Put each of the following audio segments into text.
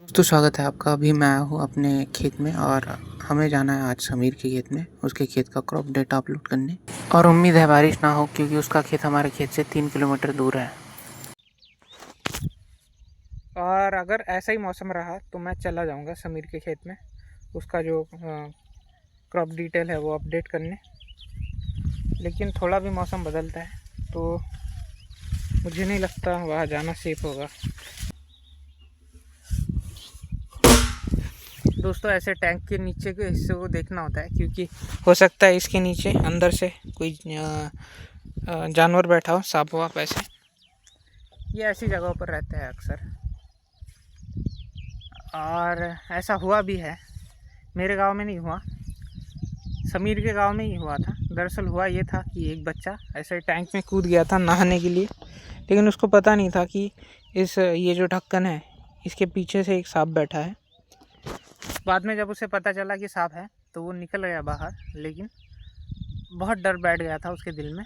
तो स्वागत है आपका। अभी मैं आया हूँ अपने खेत में और हमें जाना है आज समीर के खेत में, उसके खेत का क्रॉप डेटा अपलोड करने। और उम्मीद है बारिश ना हो क्योंकि उसका खेत हमारे खेत से 3 किलोमीटर दूर है। और अगर ऐसा ही मौसम रहा तो मैं चला जाऊँगा समीर के खेत में, उसका जो क्रॉप डिटेल है वो अपडेट करने। लेकिन थोड़ा भी मौसम बदलता है तो मुझे नहीं लगता वहाँ जाना सेफ होगा। दोस्तों, ऐसे टैंक के नीचे के हिस्से को देखना होता है क्योंकि हो सकता है इसके नीचे अंदर से कोई जानवर बैठा हो, सांप वाप ऐसे। ये ऐसी जगहों पर रहते हैं अक्सर, और ऐसा हुआ भी है। मेरे गांव में नहीं हुआ, समीर के गांव में ही हुआ था। दरअसल हुआ ये था कि एक बच्चा ऐसे टैंक में कूद गया था नहाने के लिए, लेकिन उसको पता नहीं था कि ये जो ढक्कन है इसके पीछे से एक सांप बैठा है। बाद में जब उसे पता चला कि सांप है तो वो निकल गया बाहर, लेकिन बहुत डर बैठ गया था उसके दिल में।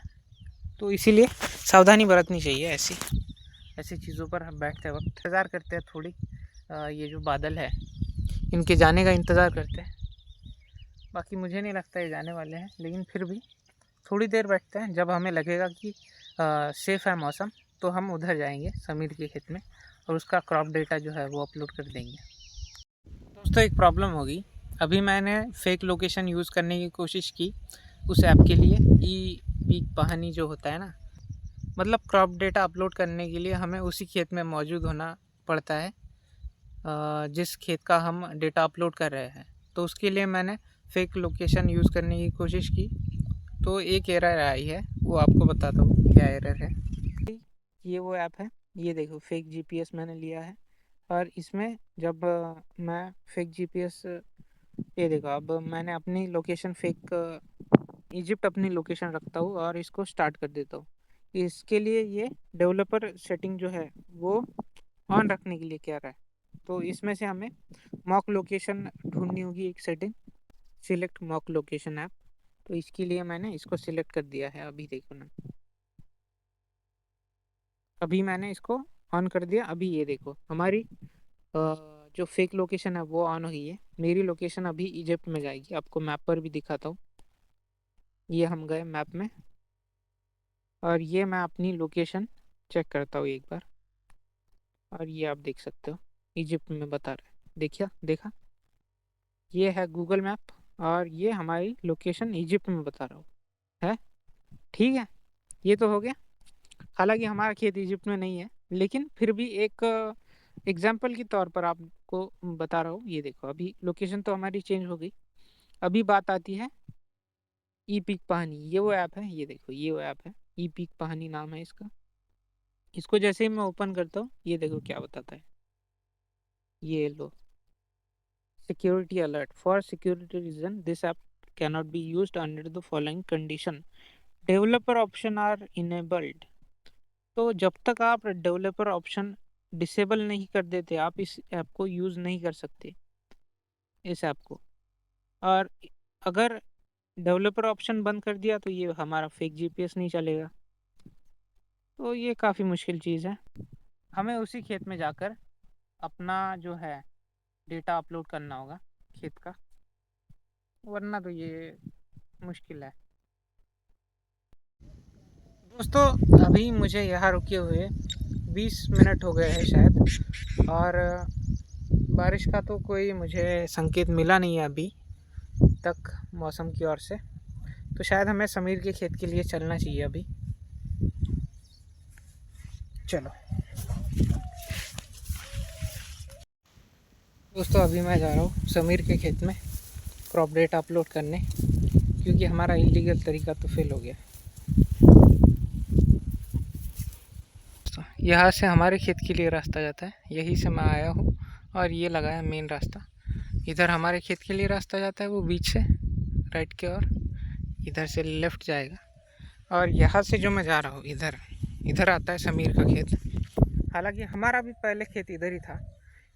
तो इसीलिए सावधानी बरतनी चाहिए ऐसी चीज़ों पर हम बैठते वक्त। इंतज़ार करते हैं थोड़ी, ये जो बादल है इनके जाने का इंतज़ार करते हैं। बाकी मुझे नहीं लगता ये जाने वाले हैं, लेकिन फिर भी थोड़ी देर बैठते हैं। जब हमें लगेगा कि सेफ़ है मौसम तो हम उधर जाएंगे समीर के खेत में और उसका क्रॉप डेटा जो है वो अपलोड कर देंगे। दोस्तों, एक प्रॉब्लम होगी। अभी मैंने फेक लोकेशन यूज़ करने की कोशिश की उस ऐप के लिए। ई पीक पहानी जो होता है ना, मतलब क्रॉप डेटा अपलोड करने के लिए हमें उसी खेत में मौजूद होना पड़ता है जिस खेत का हम डेटा अपलोड कर रहे हैं। तो उसके लिए मैंने फेक लोकेशन यूज़ करने की कोशिश की तो एक एरर आई है, वो आपको बताता हूँ क्या एरर है। ये वो ऐप है, ये देखो फेक जीपीएस मैंने लिया है। और इसमें जब मैं फेक जीपीएस, ये देखो अब मैंने अपनी लोकेशन फेक इजिप्ट अपनी लोकेशन रखता हूँ और इसको स्टार्ट कर देता हूँ। इसके लिए ये डेवलपर सेटिंग जो है वो ऑन रखने के लिए कह रहा है। तो इसमें से हमें मॉक लोकेशन ढूंढनी होगी, एक setting, select mock location app. तो इसके लिए मैंने इसको सिलेक्ट कर दिया है। अभी देखो ना, अभी मैंने इसको ऑन कर दिया। अभी ये देखो हमारी जो फेक लोकेशन है वो ऑन हुई है। मेरी लोकेशन अभी इजिप्ट में जाएगी, आपको मैप पर भी दिखाता हूँ। ये हम गए मैप में और ये मैं अपनी लोकेशन चेक करता हूँ एक बार। और ये आप देख सकते हो इजिप्ट में बता रहा है। देखा, ये है गूगल मैप और ये हमारी लोकेशन इजिप्ट में बता रहा हूँ है। ठीक है, ये तो हो गया। हालांकि हमारा खेत इजिप्ट में नहीं है, लेकिन फिर भी एक एग्जाम्पल के तौर पर आपको बता रहा हूँ। ये देखो अभी लोकेशन तो हमारी चेंज हो गई। अभी बात आती है ई पिक पहानी, ये वो ऐप है। ये देखो ये वो ऐप है, ई पिक पहानी नाम है इसका। इसको जैसे ही मैं ओपन करता हूँ ये देखो क्या बताता है। ये लो, security alert, for security reason this app cannot be used under the following condition, developer option are enabled. तो जब तक आप डेवलपर ऑप्शन डिसेबल नहीं कर देते आप इस ऐप को यूज़ नहीं कर सकते, इस ऐप को। और अगर डेवलपर ऑप्शन बंद कर दिया तो ये हमारा फेक जीपीएस नहीं चलेगा। तो ये काफ़ी मुश्किल चीज़ है। हमें उसी खेत में जाकर अपना जो है डेटा अपलोड करना होगा खेत का, वरना तो ये मुश्किल है। दोस्तों, अभी मुझे यहाँ रुके हुए 20 मिनट हो गए हैं शायद, और बारिश का तो कोई मुझे संकेत मिला नहीं है अभी तक मौसम की ओर से। तो शायद हमें समीर के खेत के लिए चलना चाहिए अभी। चलो दोस्तों, अभी मैं जा रहा हूँ समीर के खेत में क्रॉप डेटा अपलोड करने, क्योंकि हमारा इलीगल तरीका तो फेल हो गया। यहाँ से हमारे खेत के लिए रास्ता जाता है, यहीं से मैं आया हूँ और ये लगा है मेन रास्ता। इधर हमारे खेत के लिए रास्ता जाता है, वो बीच से राइट के, और इधर से लेफ़्ट जाएगा। और यहाँ से जो मैं जा रहा हूँ इधर इधर आता है समीर का खेत। हालांकि हमारा भी पहले खेत इधर ही था,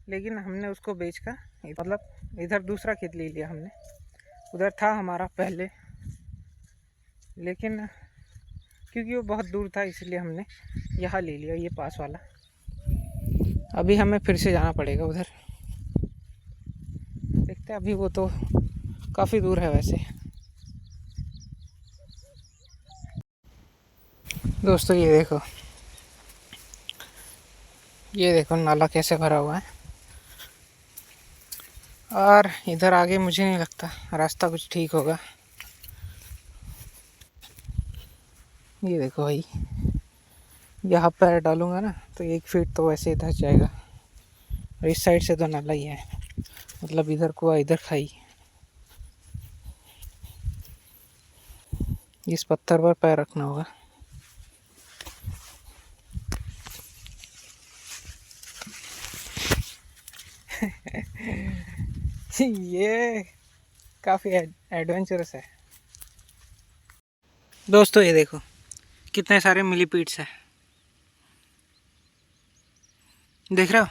लेकिन हमने उसको बेच कर मतलब इधर दूसरा खेत ले लिया हमने। उधर था हमारा पहले, लेकिन क्योंकि वो बहुत दूर था इसलिए हमने यहाँ ले लिया, ये पास वाला। अभी हमें फिर से जाना पड़ेगा उधर। सकते। अभी वो तो काफ़ी दूर है वैसे। दोस्तों ये देखो नाला कैसे भरा हुआ है। और इधर आगे मुझे नहीं लगता रास्ता कुछ ठीक होगा। ये देखो भाई, यहाँ पैर डालूंगा ना तो 1 फीट तो वैसे इधर जाएगा। और इस साइड से तो नाला ही है, मतलब इधर कुआ इधर खाई। इस पत्थर पर पैर रखना होगा। ये काफ़ी एडवेंचरस है। दोस्तों ये देखो कितने सारे मिलीपीड्स हैं, देख रहे हो।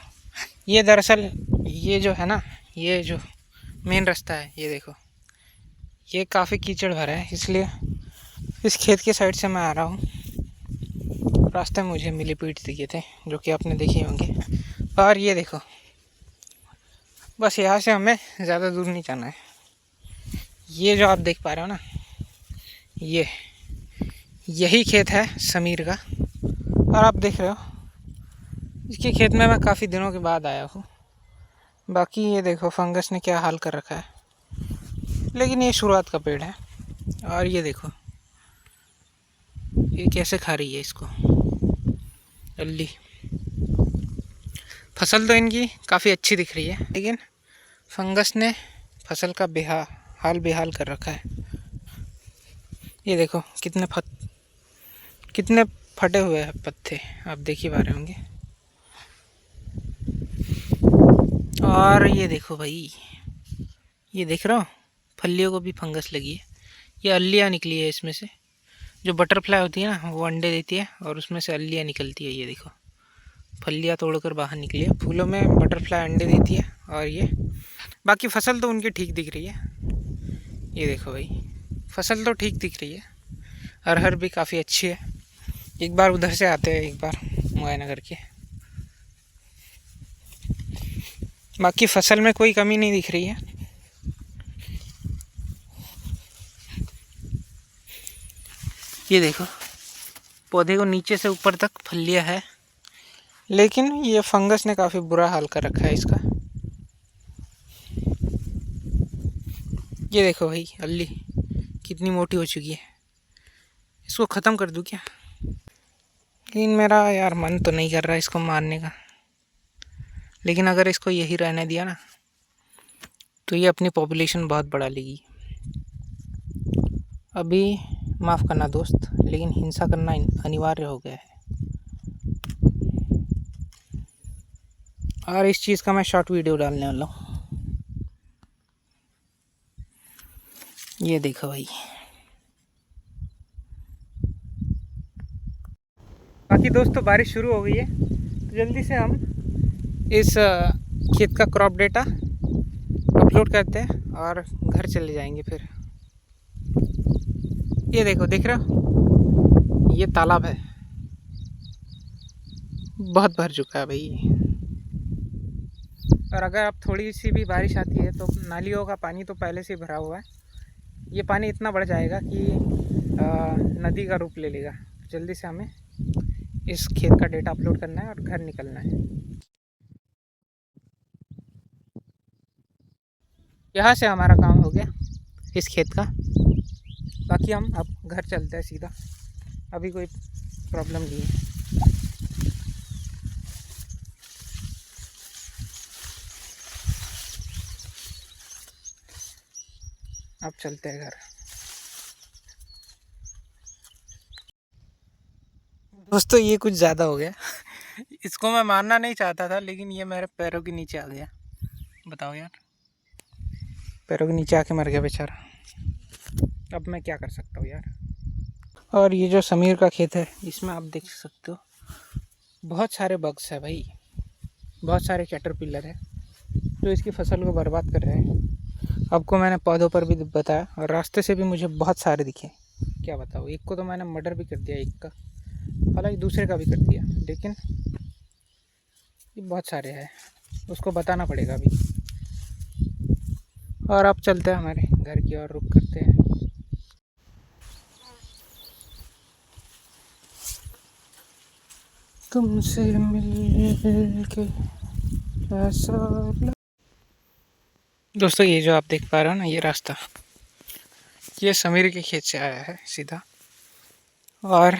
ये दरअसल ये जो है ना, ये जो मेन रास्ता है, ये देखो ये काफ़ी कीचड़ भरा है, इसलिए इस खेत के साइड से मैं आ रहा हूँ। रास्ते में मुझे मिलीपीड्स दिखे थे जो कि आपने देखे होंगे। और ये देखो, बस यहाँ से हमें ज़्यादा दूर नहीं जाना है। ये जो आप देख पा रहे हो ना, यही खेत है समीर का। और आप देख रहे हो इसके खेत में मैं काफ़ी दिनों के बाद आया हूँ। बाकी ये देखो फंगस ने क्या हाल कर रखा है, लेकिन ये शुरुआत का पेड़ है। और ये देखो ये कैसे खा रही है इसको अल्ली। फसल तो इनकी काफ़ी अच्छी दिख रही है, लेकिन फंगस ने फसल का हाल बेहाल कर रखा है। ये देखो कितने फटे हुए हैं पत्ते, आप देख ही पा रहे होंगे। और ये देखो भाई, ये देख रहे हो फलियों को भी फंगस लगी है। ये अल्लियाँ निकली है इसमें से। जो बटरफ्लाई होती है ना, वो अंडे देती है और उसमें से अल्लियाँ निकलती है। ये देखो फलियाँ तोड़कर बाहर निकली है। फूलों में बटरफ्लाई अंडे देती है। और ये बाकी फसल तो उनकी ठीक दिख रही है। ये देखो भाई फसल तो ठीक दिख रही है। अरहर भी काफ़ी अच्छी है। एक बार उधर से आते हैं, एक बार मुआयना करके। बाकी फसल में कोई कमी नहीं दिख रही है। ये देखो पौधे को नीचे से ऊपर तक फलियाँ है, लेकिन ये फंगस ने काफ़ी बुरा हाल कर रखा है इसका। ये देखो भाई अल्ली कितनी मोटी हो चुकी है, इसको ख़त्म कर दूँ क्या? लेकिन मेरा यार मन तो नहीं कर रहा इसको मारने का। लेकिन अगर इसको यही रहने दिया ना तो ये अपनी पॉपुलेशन बहुत बढ़ा लेगी। अभी माफ़ करना दोस्त, लेकिन हिंसा करना अनिवार्य हो गया है। और इस चीज़ का मैं शॉर्ट वीडियो डालने वाला हूँ। ये देखो भाई। बाकी दोस्तों बारिश शुरू हो गई है, तो जल्दी से हम इस खेत का क्रॉप डेटा अपलोड करते हैं और घर चले जाएंगे फिर। ये देखो, देख रहे हो ये तालाब है, बहुत भर चुका है भाई। और अगर अब थोड़ी सी भी बारिश आती है तो नालियों का पानी तो पहले से भरा हुआ है। ये पानी इतना बढ़ जाएगा कि नदी का रूप ले लेगा। जल्दी से हमें इस खेत का डेटा अपलोड करना है और घर निकलना है। यहाँ से हमारा काम हो गया इस खेत का। बाकी हम अब घर चलते हैं सीधा, अभी कोई प्रॉब्लम नहीं है। अब चलते हैं घर। दोस्तों ये कुछ ज़्यादा हो गया। इसको मैं मारना नहीं चाहता था, लेकिन ये मेरे पैरों के नीचे आ गया। बताओ यार, पैरों के नीचे आके मर गया बेचारा। अब मैं क्या कर सकता हूँ यार। और ये जो समीर का खेत है, इसमें आप देख सकते हो बहुत सारे बग्स है भाई, बहुत सारे कैटरपिलर है जो इसकी फसल को बर्बाद कर रहे हैं। आपको मैंने पौधों पर भी बताया और रास्ते से भी मुझे बहुत सारे दिखे। क्या बताओ, एक को तो मैंने मर्डर भी कर दिया, एक का, हालांकि दूसरे का भी कर दिया, लेकिन ये बहुत सारे हैं, उसको बताना पड़ेगा अभी। और अब चलते हैं हमारे घर की ओर, रुक करते हैं। तुमसे मिल के ऐसा दोस्तों, ये जो आप देख पा रहे हो ना, ये रास्ता, ये समीर के खेत से आया है सीधा, और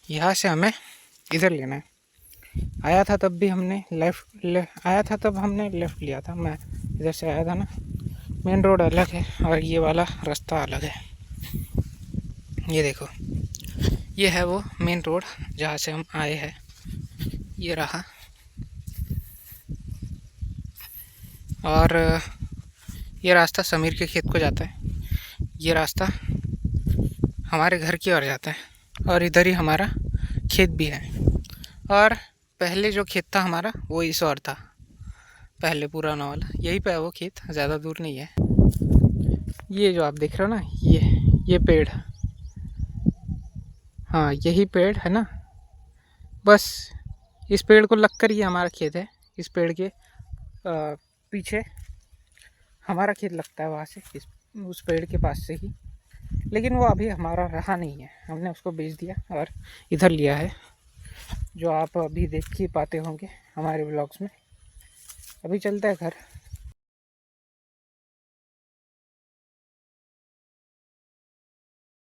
यहाँ से हमें इधर लेना है। आया था तब भी हमने आया था तब हमने लेफ़्ट लिया था। मैं इधर से आया था ना। मेन रोड अलग है और ये वाला रास्ता अलग है। ये देखो, ये है वो मेन रोड जहाँ से हम आए हैं, ये रहा। और ये रास्ता समीर के खेत को जाता है, ये रास्ता हमारे घर की ओर जाता है, और इधर ही हमारा खेत भी है। और पहले जो खेत था हमारा वो इस ओर था, पहले पुराना वाला, यहीं पे है वो खेत, ज़्यादा दूर नहीं है। ये जो आप देख रहे हो ना, ये पेड़, हाँ यही पेड़ है ना, बस इस पेड़ को लगकर ही हमारा खेत है। इस पेड़ के पीछे हमारा खेत लगता है, वहाँ से उस पेड़ के पास से ही। लेकिन वो अभी हमारा रहा नहीं है, हमने उसको बेच दिया और इधर लिया है, जो आप अभी देख ही पाते होंगे हमारे ब्लॉग्स में। अभी चलते हैं घर।